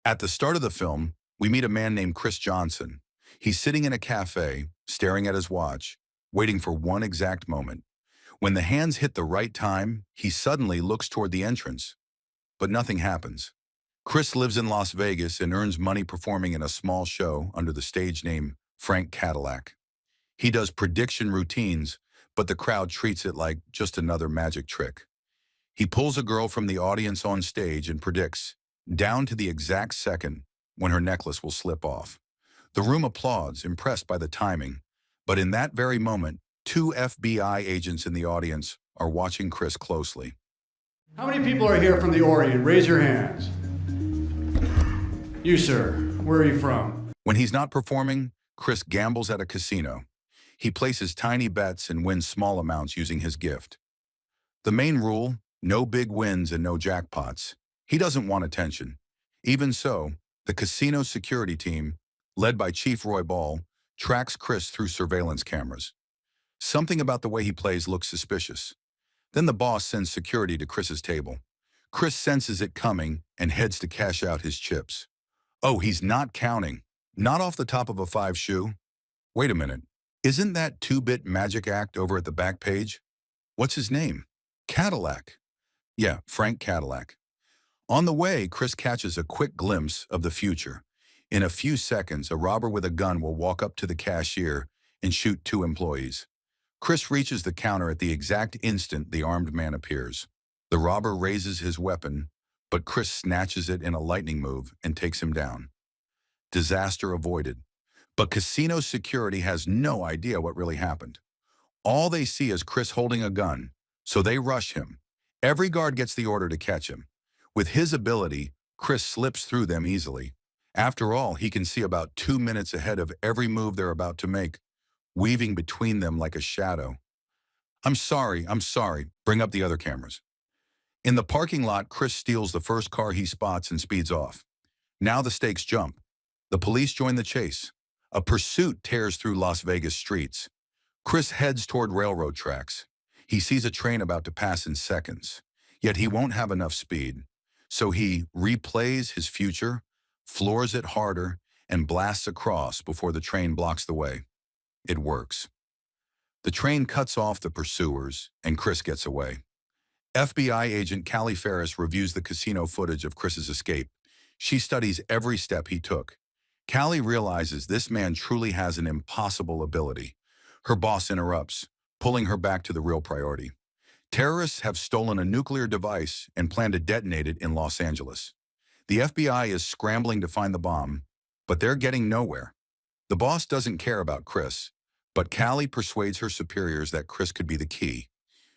At the start of the film, we meet a man named Chris Johnson. He's sitting in a cafe, staring at his watch, waiting for one exact moment. When the hands hit the right time, he suddenly looks toward the entrance, but nothing happens. Chris lives in Las Vegas and earns money performing in a small show under the stage name Frank Cadillac. He does prediction routines, but the crowd treats it like just another magic trick. He pulls a girl from the audience on stage and predicts, down to the exact second, when her necklace will slip off. The room applauds, impressed by the timing, but in that very moment, two FBI agents in the audience are watching Chris closely. How many people are here from the Orient? Raise your hands. You, sir, where are you from? When he's not performing, Chris gambles at a casino. He places tiny bets and wins small amounts using his gift. The main rule, no big wins and no jackpots. He doesn't want attention. Even so, the casino security team, led by Chief Roy Ball, tracks Chris through surveillance cameras. Something about the way he plays looks suspicious. Then the boss sends security to Chris's table. Chris senses it coming and heads to cash out his chips. Oh, he's not counting. Not off the top of a 5 shoe. Wait a minute. Isn't that 2-bit magic act over at the back page? What's his name? Cadillac. Yeah, Frank Cadillac. On the way, Chris catches a quick glimpse of the future. In a few seconds, a robber with a gun will walk up to the cashier and shoot 2 employees. Chris reaches the counter at the exact instant the armed man appears. The robber raises his weapon, but Chris snatches it in a lightning move and takes him down. Disaster avoided. But casino security has no idea what really happened. All they see is Chris holding a gun, so they rush him. Every guard gets the order to catch him. With his ability, Chris slips through them easily. After all, he can see about 2 minutes ahead of every move they're about to make, weaving between them like a shadow. I'm sorry. Bring up the other cameras. In the parking lot, Chris steals the first car he spots and speeds off. Now the stakes jump. The police join the chase. A pursuit tears through Las Vegas streets. Chris heads toward railroad tracks. He sees a train about to pass in seconds, yet he won't have enough speed. So he replays his future, floors it harder, and blasts across before the train blocks the way. It works. The train cuts off the pursuers, and Chris gets away. FBI agent Callie Ferris reviews the casino footage of Chris's escape. She studies every step he took. Callie realizes this man truly has an impossible ability. Her boss interrupts, pulling her back to the real priority. Terrorists have stolen a nuclear device and plan to detonate it in Los Angeles. The FBI is scrambling to find the bomb, but they're getting nowhere. The boss doesn't care about Chris, but Callie persuades her superiors that Chris could be the key.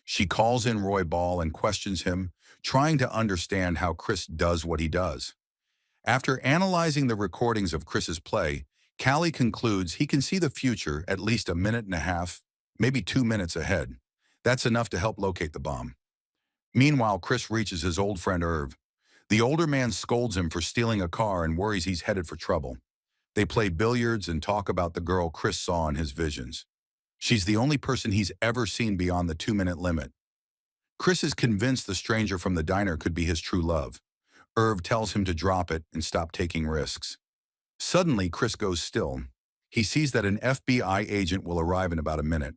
She calls in Roy Ball and questions him, trying to understand how Chris does what he does. After analyzing the recordings of Chris's play, Callie concludes he can see the future at least a minute and a half, maybe 2 minutes ahead. That's enough to help locate the bomb. Meanwhile, Chris reaches his old friend Irv. The older man scolds him for stealing a car and worries he's headed for trouble. They play billiards and talk about the girl Chris saw in his visions. She's the only person he's ever seen beyond the 2-minute limit. Chris is convinced the stranger from the diner could be his true love. Irv tells him to drop it and stop taking risks. Suddenly, Chris goes still. He sees that an FBI agent will arrive in about a minute,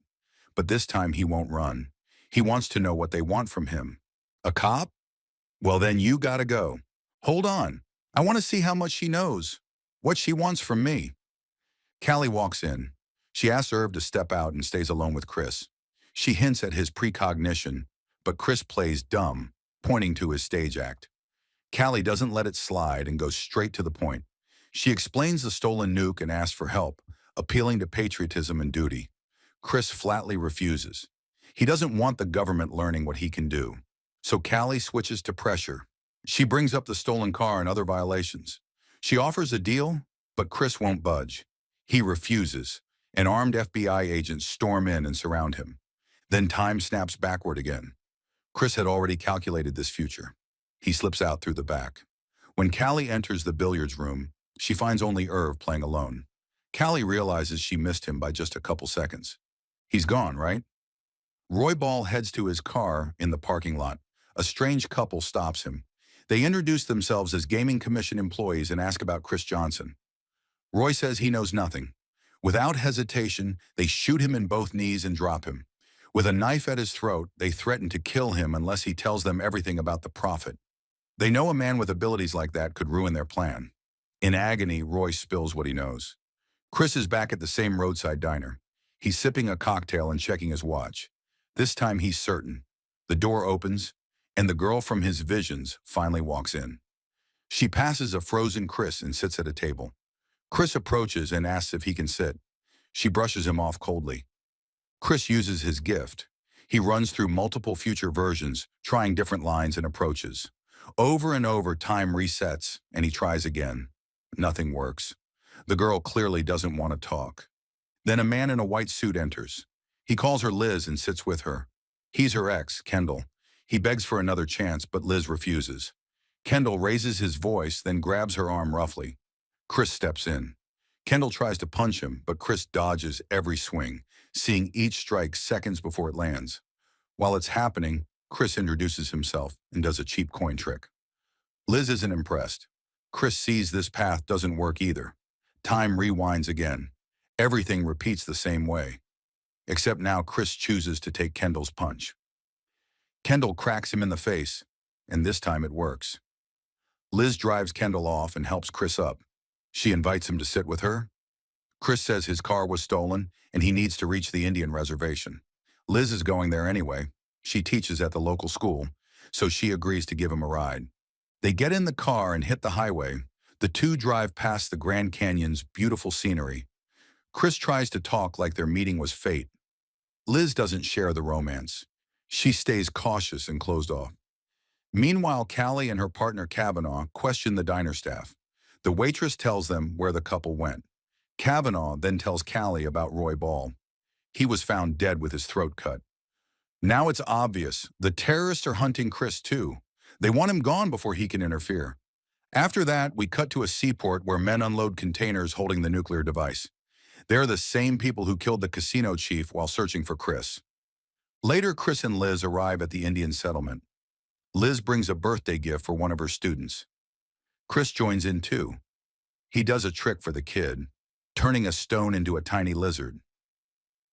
but this time he won't run. He wants to know what they want from him. A cop? Well, then you gotta go. Hold on. I want to see how much she knows. What she wants from me. Callie walks in. She asks Irv to step out and stays alone with Chris. She hints at his precognition, but Chris plays dumb, pointing to his stage act. Callie doesn't let it slide and goes straight to the point. She explains the stolen nuke and asks for help, appealing to patriotism and duty. Chris flatly refuses. He doesn't want the government learning what he can do. So Callie switches to pressure. She brings up the stolen car and other violations. She offers a deal, but Chris won't budge. He refuses, and armed FBI agents storm in and surround him. Then time snaps backward again. Chris had already calculated this future. He slips out through the back. When Callie enters the billiards room, she finds only Irv playing alone. Callie realizes she missed him by just a couple seconds. He's gone, right? Roy Ball heads to his car in the parking lot. A strange couple stops him. They introduce themselves as gaming commission employees and ask about Chris Johnson. Roy says he knows nothing. Without hesitation, they shoot him in both knees and drop him. With a knife at his throat, they threaten to kill him unless he tells them everything about the prophet. They know a man with abilities like that could ruin their plan. In agony, Roy spills what he knows. Chris is back at the same roadside diner. He's sipping a cocktail and checking his watch. This time he's certain. The door opens, and the girl from his visions finally walks in. She passes a frozen Chris and sits at a table. Chris approaches and asks if he can sit. She brushes him off coldly. Chris uses his gift. He runs through multiple future versions, trying different lines and approaches. Over and over, time resets, and he tries again. Nothing works. The girl clearly doesn't want to talk. Then a man in a white suit enters. He calls her Liz and sits with her. He's her ex, Kendall. He begs for another chance, but Liz refuses. Kendall raises his voice, then grabs her arm roughly. Chris steps in. Kendall tries to punch him, but Chris dodges every swing, seeing each strike seconds before it lands. While it's happening, Chris introduces himself and does a cheap coin trick. Liz isn't impressed. Chris sees this path doesn't work either. Time rewinds again. Everything repeats the same way. Except now Chris chooses to take Kendall's punch. Kendall cracks him in the face, and this time it works. Liz drives Kendall off and helps Chris up. She invites him to sit with her. Chris says his car was stolen and he needs to reach the Indian reservation. Liz is going there anyway. She teaches at the local school, so she agrees to give him a ride. They get in the car and hit the highway. The two drive past the Grand Canyon's beautiful scenery. Chris tries to talk like their meeting was fate. Liz doesn't share the romance. She stays cautious and closed off. Meanwhile, Callie and her partner Kavanaugh question the diner staff. The waitress tells them where the couple went. Kavanaugh then tells Callie about Roy Ball. He was found dead with his throat cut. Now it's obvious. The terrorists are hunting Chris too. They want him gone before he can interfere. After that, we cut to a seaport where men unload containers holding the nuclear device. They're the same people who killed the casino chief while searching for Chris. Later, Chris and Liz arrive at the Indian settlement. Liz brings a birthday gift for one of her students. Chris joins in too. He does a trick for the kid, turning a stone into a tiny lizard.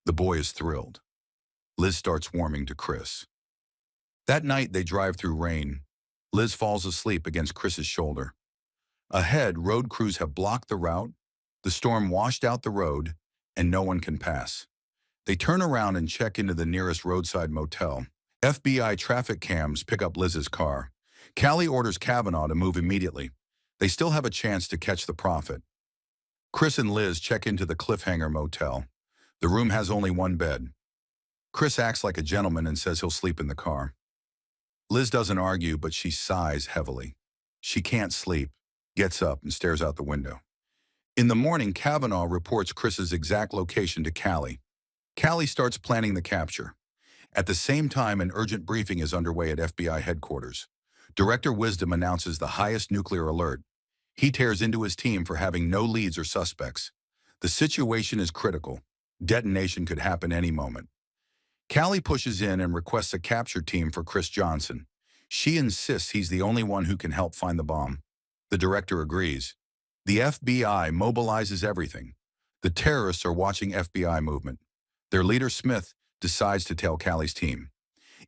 The boy is thrilled. Liz starts warming to Chris. That night, they drive through rain. Liz falls asleep against Chris's shoulder. Ahead, road crews have blocked the route. The storm washed out the road, and no one can pass. They turn around and check into the nearest roadside motel. FBI traffic cams pick up Liz's car. Callie orders Kavanaugh to move immediately. They still have a chance to catch the prophet. Chris and Liz check into the Cliffhanger Motel. The room has only one bed. Chris acts like a gentleman and says he'll sleep in the car. Liz doesn't argue, but she sighs heavily. She can't sleep, gets up, and stares out the window. In the morning, Kavanaugh reports Chris's exact location to Callie. Callie starts planning the capture. At the same time, an urgent briefing is underway at FBI headquarters. Director Wisdom announces the highest nuclear alert. He tears into his team for having no leads or suspects. The situation is critical. Detonation could happen any moment. Callie pushes in and requests a capture team for Chris Johnson. She insists he's the only one who can help find the bomb. The director agrees. The FBI mobilizes everything. The terrorists are watching FBI movement. Their leader, Smith, decides to tell Callie's team.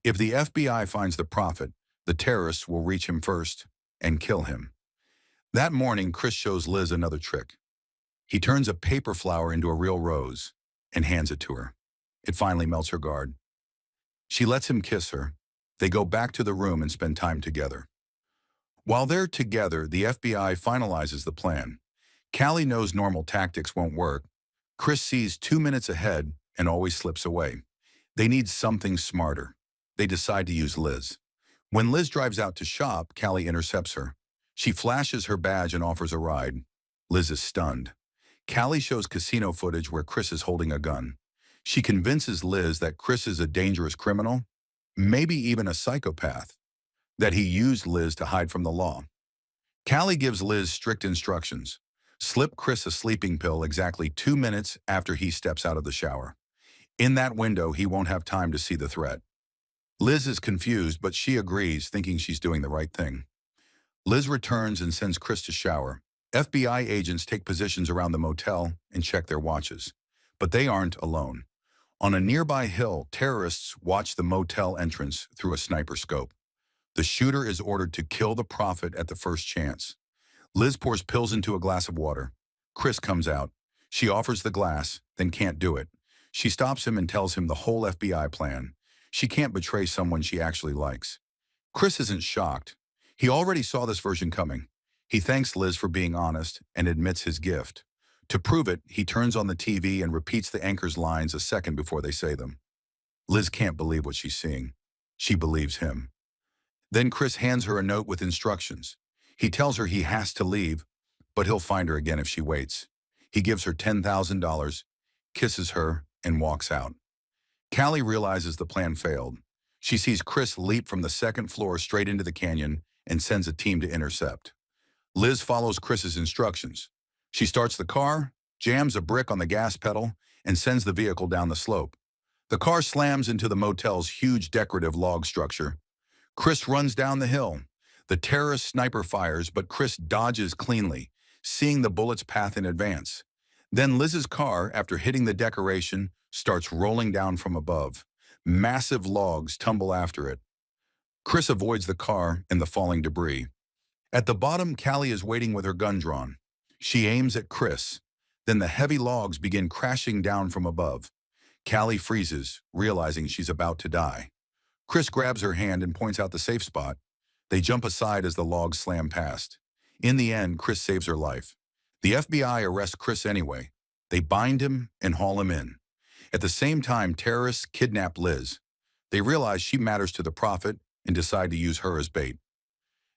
If the FBI finds the prophet, the terrorists will reach him first and kill him. That morning, Chris shows Liz another trick. He turns a paper flower into a real rose and hands it to her. It finally melts her guard. She lets him kiss her. They go back to the room and spend time together. While they're together, the FBI finalizes the plan. Callie knows normal tactics won't work. Chris sees 2 minutes ahead and always slips away. They need something smarter. They decide to use Liz. When Liz drives out to shop, Callie intercepts her. She flashes her badge and offers a ride. Liz is stunned. Callie shows casino footage where Chris is holding a gun. She convinces Liz that Chris is a dangerous criminal, maybe even a psychopath, that he used Liz to hide from the law. Callie gives Liz strict instructions. Slip Chris a sleeping pill exactly 2 minutes after he steps out of the shower. In that window, he won't have time to see the threat. Liz is confused, but she agrees, thinking she's doing the right thing. Liz returns and sends Chris to shower. FBI agents take positions around the motel and check their watches. But they aren't alone. On a nearby hill, terrorists watch the motel entrance through a sniper scope. The shooter is ordered to kill the prophet at the first chance. Liz pours pills into a glass of water. Chris comes out. She offers the glass, then can't do it. She stops him and tells him the whole FBI plan. She can't betray someone she actually likes. Chris isn't shocked. He already saw this version coming. He thanks Liz for being honest and admits his gift. To prove it, he turns on the TV and repeats the anchor's lines a second before they say them. Liz can't believe what she's seeing. She believes him. Then Chris hands her a note with instructions. He tells her he has to leave, but he'll find her again if she waits. He gives her $10,000, kisses her, and walks out. Callie realizes the plan failed. She sees Chris leap from the second floor straight into the canyon and sends a team to intercept. Liz follows Chris's instructions. She starts the car, jams a brick on the gas pedal, and sends the vehicle down the slope. The car slams into the motel's huge decorative log structure. Chris runs down the hill. The terrorist sniper fires, but Chris dodges cleanly, seeing the bullet's path in advance. Then Liz's car, after hitting the decoration, starts rolling down from above. Massive logs tumble after it. Chris avoids the car and the falling debris. At the bottom, Callie is waiting with her gun drawn. She aims at Chris. Then the heavy logs begin crashing down from above. Callie freezes, realizing she's about to die. Chris grabs her hand and points out the safe spot. They jump aside as the logs slam past. In the end, Chris saves her life. The FBI arrests Chris anyway. They bind him and haul him in. At the same time, terrorists kidnap Liz. They realize she matters to the prophet and decide to use her as bait.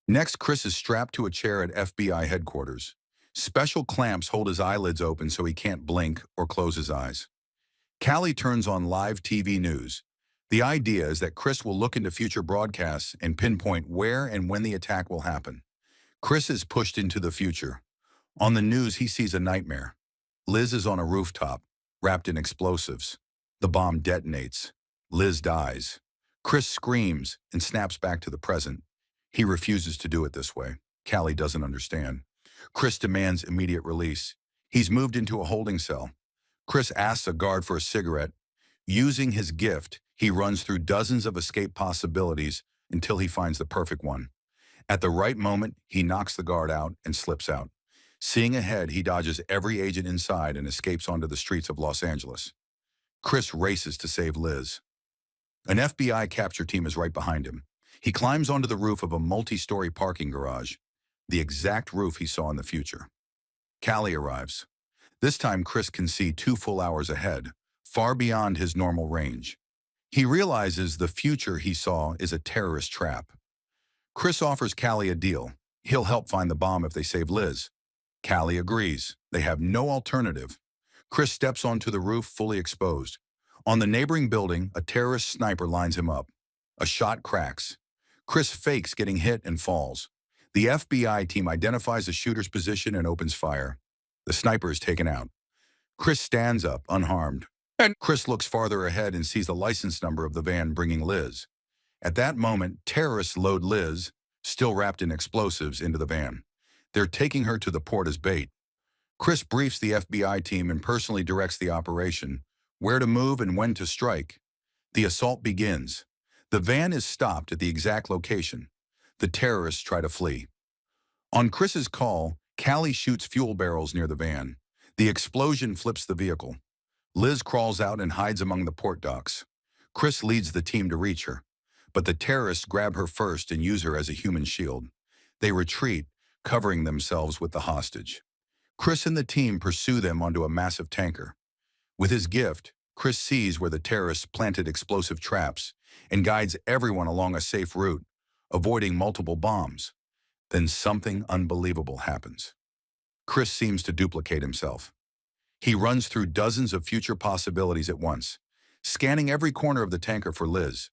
Next, Chris is strapped to a chair at FBI headquarters. Special clamps hold his eyelids open so he can't blink or close his eyes. Callie turns on live TV news. The idea is that Chris will look into future broadcasts and pinpoint where and when the attack will happen. Chris is pushed into the future. On the news, he sees a nightmare. Liz is on a rooftop, wrapped in explosives. The bomb detonates. Liz dies. Chris screams and snaps back to the present. He refuses to do it this way. Callie doesn't understand. Chris demands immediate release. He's moved into a holding cell. Chris asks a guard for a cigarette. Using his gift, he runs through dozens of escape possibilities until he finds the perfect one. At the right moment, he knocks the guard out and slips out. Seeing ahead, he dodges every agent inside and escapes onto the streets of Los Angeles. Chris races to save Liz. An FBI capture team is right behind him. He climbs onto the roof of a multi-story parking garage, the exact roof he saw in the future. Callie arrives. This time, Chris can see 2 full hours ahead, far beyond his normal range. He realizes the future he saw is a terrorist trap. Chris offers Callie a deal. He'll help find the bomb if they save Liz. Callie agrees. They have no alternative. Chris steps onto the roof fully exposed. On the neighboring building, a terrorist sniper lines him up. A shot cracks. Chris fakes getting hit and falls. The FBI team identifies the shooter's position and opens fire. The sniper is taken out. Chris stands up, unharmed. Chris looks farther ahead and sees the license number of the van bringing Liz. At that moment, terrorists load Liz, still wrapped in explosives, into the van. They're taking her to the port as bait. Chris briefs the FBI team and personally directs the operation, where to move and when to strike. The assault begins. The van is stopped at the exact location. The terrorists try to flee. On Chris's call, Callie shoots fuel barrels near the van. The explosion flips the vehicle. Liz crawls out and hides among the port docks. Chris leads the team to reach her, but the terrorists grab her first and use her as a human shield. They retreat, covering themselves with the hostage. Chris and the team pursue them onto a massive tanker. With his gift, Chris sees where the terrorists planted explosive traps and guides everyone along a safe route, avoiding multiple bombs. Then something unbelievable happens. Chris seems to duplicate himself. He runs through dozens of future possibilities at once, scanning every corner of the tanker for Liz.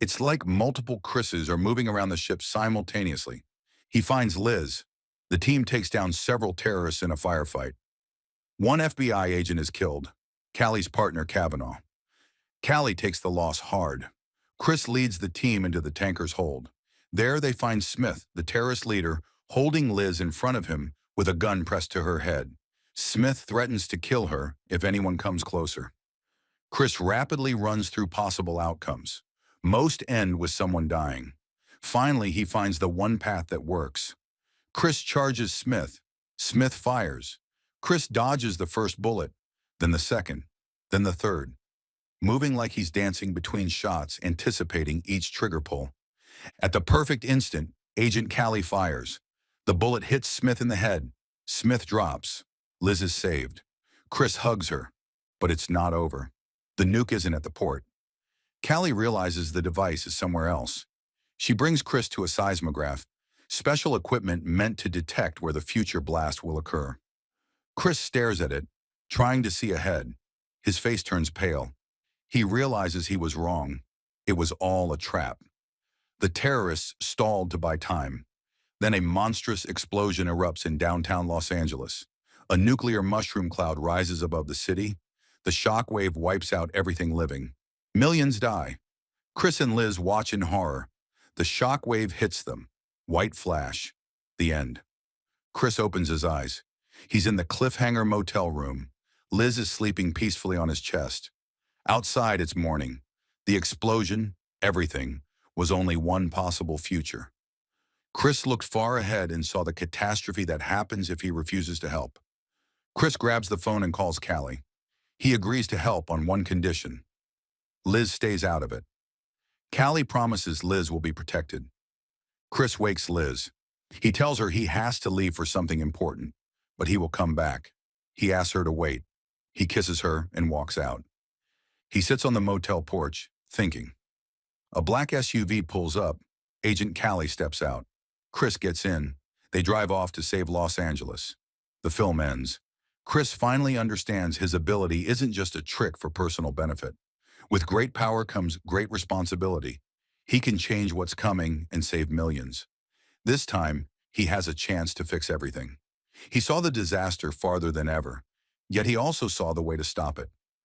It's like multiple Chris's are moving around the ship simultaneously. He finds Liz. The team takes down several terrorists in a firefight. One FBI agent is killed, Callie's partner Kavanaugh. Callie takes the loss hard. Chris leads the team into the tanker's hold. There they find Smith, the terrorist leader, holding Liz in front of him with a gun pressed to her head. Smith threatens to kill her if anyone comes closer. Chris rapidly runs through possible outcomes. Most end with someone dying. Finally, he finds the one path that works. Chris charges Smith. Smith fires. Chris dodges the first bullet, then the second, then the third, moving like he's dancing between shots, anticipating each trigger pull. At the perfect instant, Agent Callie fires. The bullet hits Smith in the head. Smith drops. Liz is saved. Chris hugs her, but it's not over. The nuke isn't at the port. Callie realizes the device is somewhere else. She brings Chris to a seismograph, special equipment meant to detect where the future blast will occur. Chris stares at it, trying to see ahead. His face turns pale. He realizes he was wrong. It was all a trap. The terrorists stalled to buy time. Then a monstrous explosion erupts in downtown Los Angeles. A nuclear mushroom cloud rises above the city. The shockwave wipes out everything living. Millions die. Chris and Liz watch in horror. The shockwave hits them. White flash. The end. Chris opens his eyes. He's in the cliffhanger motel room. Liz is sleeping peacefully on his chest. Outside, it's morning. The explosion, everything, was only one possible future. Chris looked far ahead and saw the catastrophe that happens if he refuses to help. Chris grabs the phone and calls Callie. He agrees to help on one condition. Liz stays out of it. Callie promises Liz will be protected. Chris wakes Liz. He tells her he has to leave for something important, but he will come back. He asks her to wait. He kisses her and walks out. He sits on the motel porch, thinking. A black SUV pulls up. Agent Callie steps out. Chris gets in. They drive off to save Los Angeles. The film ends. Chris finally understands his ability isn't just a trick for personal benefit. With great power comes great responsibility. He can change what's coming and save millions. This time, he has a chance to fix everything. He saw the disaster farther than ever, yet he also saw the way to stop it.